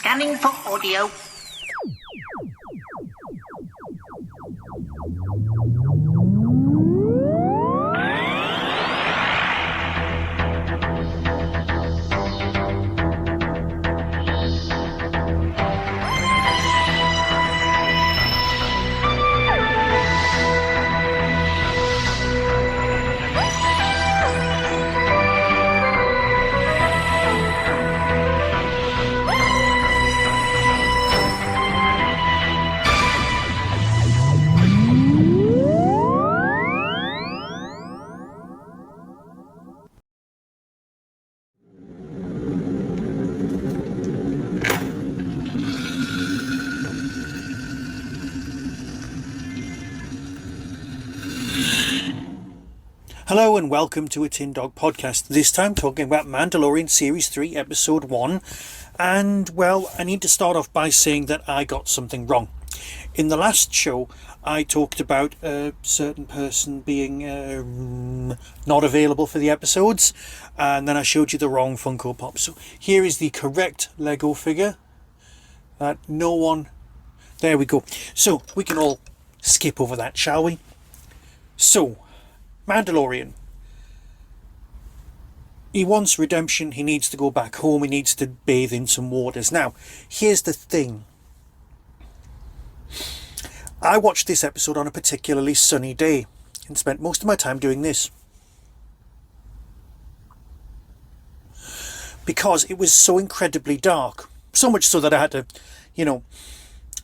Scanning for audio. Hello and welcome to a Tin Dog podcast, this time talking about Mandalorian Series 3 Episode 1. And, well, I need to start off by saying that I got something wrong. In the last show, I talked about a certain person being not available for the episodes, and then I showed you the wrong Funko Pop. So here is the correct Lego figure that no one... There we go. So we can all skip over that, shall we? So... Mandalorian. He wants redemption, he needs to go back home, he needs to bathe in some waters. Now, here's the thing. I watched this episode on a particularly sunny day and spent most of my time doing this. Because it was so incredibly dark. So much so that I had to,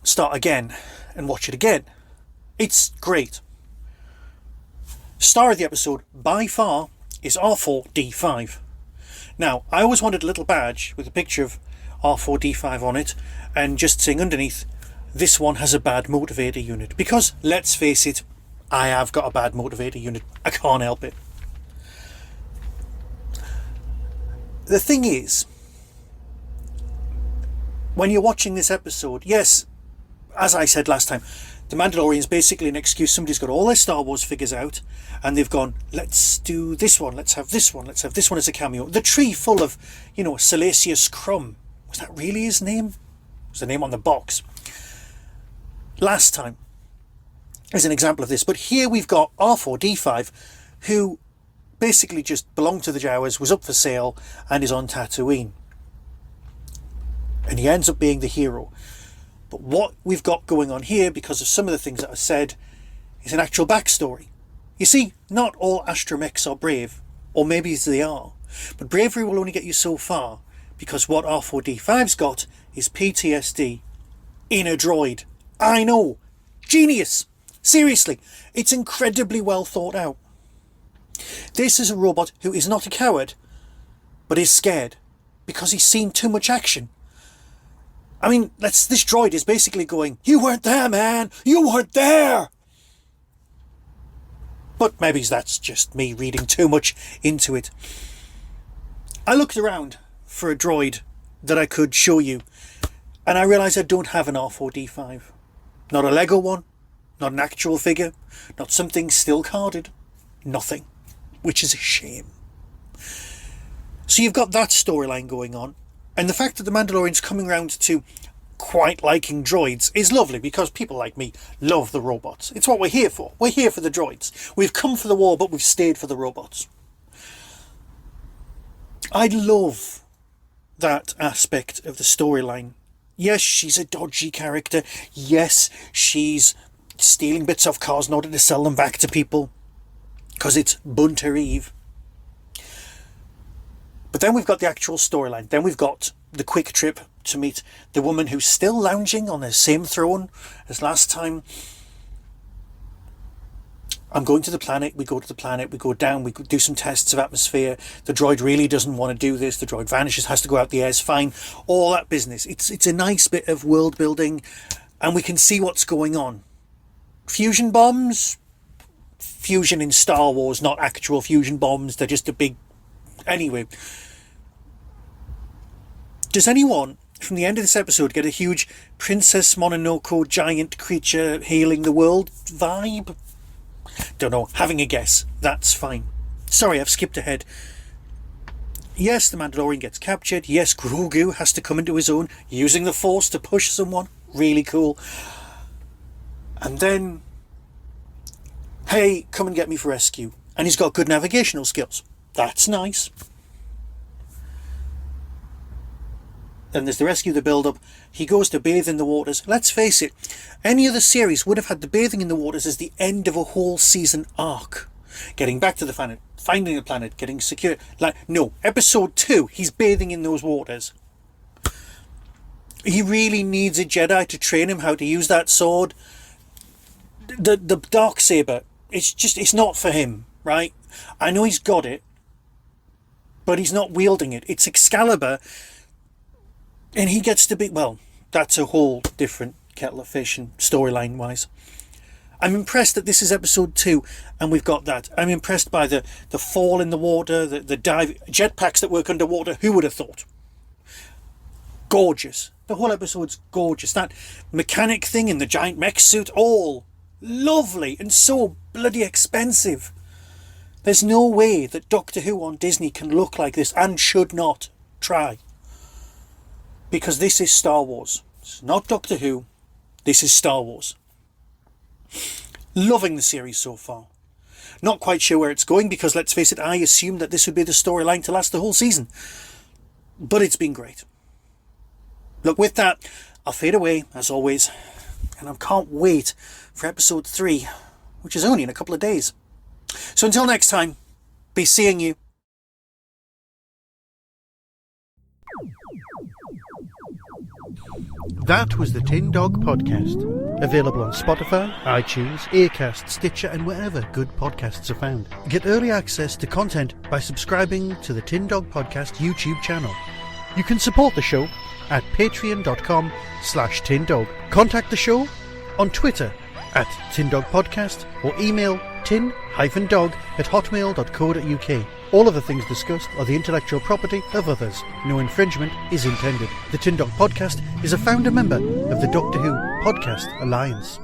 start again and watch it again. It's great. Star of the episode, by far, is R4-D5. Now, I always wanted a little badge with a picture of R4-D5 on it, and just saying underneath, this one has a bad motivator unit. Because, let's face it, I have got a bad motivator unit. I can't help it. The thing is, when you're watching this episode, yes, as I said last time, The Mandalorian is basically an excuse. Somebody's got all their Star Wars figures out and they've gone, let's do this one, let's have this one, let's have this one as a cameo. The tree full of, Salacious Crumb. Was that really his name? It was the name on the box. Last time is an example of this. But here we've got R4-D5, who basically just belonged to the Jawas, was up for sale, and is on Tatooine. And he ends up being the hero. But what we've got going on here, because of some of the things that I said, is an actual backstory. You see, not all astromechs are brave, or maybe they are, but bravery will only get you so far, because what R4-D5's got is PTSD in a droid. I know! Genius! Seriously, it's incredibly well thought out. This is a robot who is not a coward, but is scared, because he's seen too much action. I mean, this droid is basically going, you weren't there, man! You weren't there! But maybe that's just me reading too much into it. I looked around for a droid that I could show you, and I realised I don't have an R4-D5. Not a Lego one, not an actual figure, not something still carded. Nothing. Which is a shame. So you've got that storyline going on. And the fact that the Mandalorian's coming around to quite liking droids is lovely, because people like me love the robots. It's what we're here for. We're here for the droids. We've come for the war, but we've stayed for the robots. I love that aspect of the storyline. Yes, she's a dodgy character. Yes, she's stealing bits off cars in order to sell them back to people, because it's Bunter Eve. But then we've got the actual storyline. Then we've got the quick trip to meet the woman who's still lounging on the same throne as last time. I'm going to the planet. We go to the planet. We go down. We do some tests of atmosphere. The droid really doesn't want to do this. The droid vanishes, has to go out the air's fine. All that business. It's a nice bit of world building, and we can see what's going on. Fusion bombs? Fusion in Star Wars, not actual fusion bombs. They're just a big... Anyway, does anyone from the end of this episode get a huge Princess Mononoke giant creature hailing the world vibe? Don't know. Having a guess. That's fine. Sorry, I've skipped ahead. Yes, the Mandalorian gets captured. Yes, Grogu has to come into his own, using the Force to push someone. Really cool. And then, hey, come and get me for rescue. And he's got good navigational skills. That's nice. Then there's the rescue, the build-up. He goes to bathe in the waters. Let's face it, any other series would have had the bathing in the waters as the end of a whole season arc. Getting back to the planet, finding the planet, getting secure. No, episode 2, he's bathing in those waters. He really needs a Jedi to train him how to use that sword. The Darksaber, it's not for him, right? I know he's got it, but he's not wielding it. It's Excalibur. And he gets to be, well, that's a whole different kettle of fish and storyline wise. I'm impressed that this is episode 2 and we've got that. I'm impressed by the fall in the water, the dive, jetpacks that work underwater. Who would have thought? Gorgeous. The whole episode's gorgeous. That mechanic thing in the giant mech suit, all lovely and so bloody expensive. There's no way that Doctor Who on Disney can look like this, and should not try. Because this is Star Wars. It's not Doctor Who. This is Star Wars. Loving the series so far. Not quite sure where it's going because, let's face it, I assumed that this would be the storyline to last the whole season. But it's been great. Look, with that, I'll fade away, as always. And I can't wait for episode 3, which is only in a couple of days. So until next time, be seeing you. That was the Tin Dog Podcast. Available on Spotify, iTunes, Acast, Stitcher and wherever good podcasts are found. Get early access to content by subscribing to the Tin Dog Podcast YouTube channel. You can support the show at patreon.com/tindog. Contact the show on Twitter at tindogpodcast or email tin-dog@hotmail.co.uk. All of the things discussed are the intellectual property of others. No infringement is intended. The Tin Dog Podcast is a founder member of the Doctor Who Podcast Alliance.